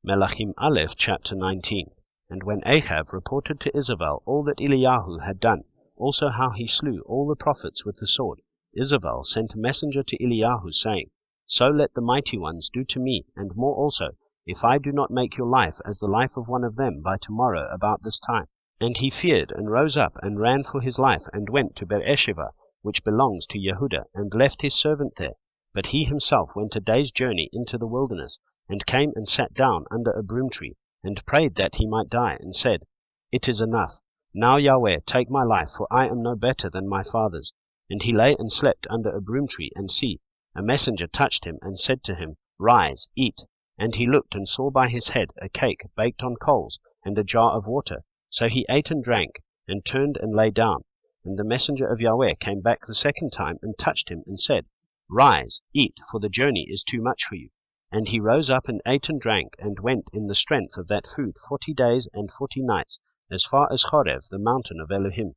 Melaḳim Aleph chapter 19. And when Ahab reported to Isabel all that Eliyahu had done, also how he slew all the prophets with the sword, Isabel sent a messenger to Eliyahu, saying, So let the mighty ones do to me, and more also, if I do not make your life as the life of one of them by tomorrow about this time. And he feared, and rose up, and ran for his life, and went to Beersheba, which belongs to Yehudah, and left his servant there. But he himself went a day's journey into the wilderness, and came and sat down under a broom tree, and prayed that he might die, and said, It is enough. Now, Yahweh, take my life, for I am no better than my fathers. And he lay and slept under a broom tree, and see, a messenger touched him, and said to him, Rise, eat. And he looked, and saw by his head a cake baked on coals, and a jar of water. So he ate and drank, and turned and lay down. And the messenger of Yahweh came back the second time, and touched him, and said, Rise, eat, for the journey is too much for you. And he rose up and ate and drank, and went in the strength of that food 40 days and 40 nights, as far as Chorev, the mountain of Elohim.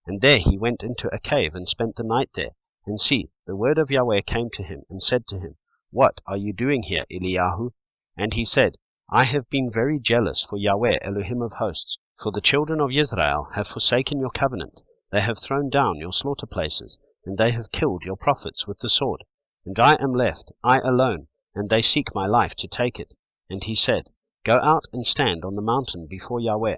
And there he went into a cave, and spent the night there. And see, the word of Yahweh came to him, and said to him, What are you doing here, Eliyahu? And he said, I have been very jealous for Yahweh, Elohim of hosts, for the children of Israel have forsaken your covenant. They have thrown down your slaughter places, and they have killed your prophets with the sword. And I am left, I alone, and they seek my life to take it. And he said, Go out and stand on the mountain before Yahweh.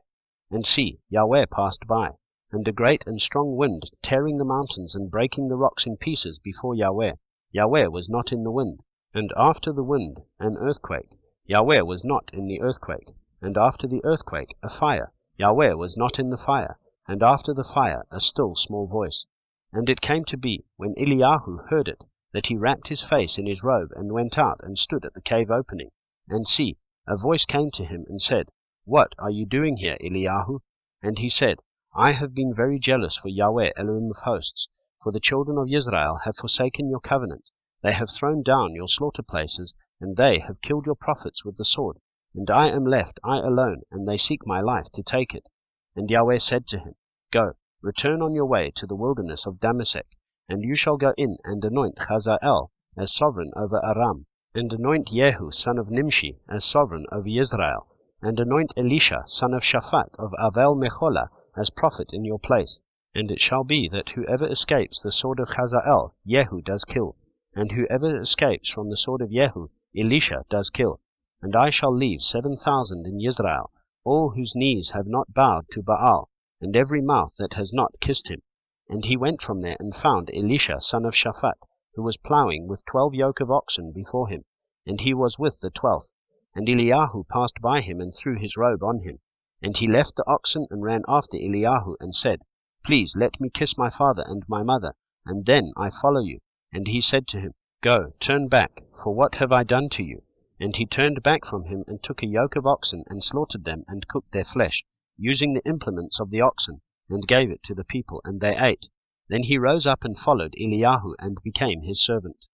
And see, Yahweh passed by, and a great and strong wind tearing the mountains and breaking the rocks in pieces before Yahweh. Yahweh was not in the wind. And after the wind, an earthquake. Yahweh was not in the earthquake. And after the earthquake, a fire. Yahweh was not in the fire. And after the fire, a still small voice. And it came to be, when Eliyahu heard it, that he wrapped his face in his robe, and went out, and stood at the cave opening. And see, a voice came to him, and said, What are you doing here, Eliyahu? And he said, I have been very jealous for Yahweh, Elohim of hosts, for the children of Israel have forsaken your covenant. They have thrown down your slaughter places, and they have killed your prophets with the sword. And I am left, I alone, and they seek my life to take it. And Yahweh said to him, Go, return on your way to the wilderness of Damascus, and you shall go in and anoint Hazael as sovereign over Aram, and anoint Jehu son of Nimshi as sovereign over Israel, and anoint Elisha son of Shaphat of Avel Mecholah as prophet in your place. And it shall be that whoever escapes the sword of Hazael, Jehu does kill, and whoever escapes from the sword of Jehu, Elisha does kill. And I shall leave 7,000 in Israel, all whose knees have not bowed to Baal, and every mouth that has not kissed him. And he went from there, and found Elisha son of Shaphat, who was plowing with 12 yoke of oxen before him, and he was with the 12th. And Eliyahu passed by him, and threw his robe on him. And he left the oxen, and ran after Eliyahu, and said, Please let me kiss my father and my mother, and then I follow you. And he said to him, Go, turn back, for what have I done to you? And he turned back from him, and took a yoke of oxen, and slaughtered them, and cooked their flesh, using the implements of the oxen, and gave it to the people, and they ate. Then he rose up and followed Eliyahu, and became his servant.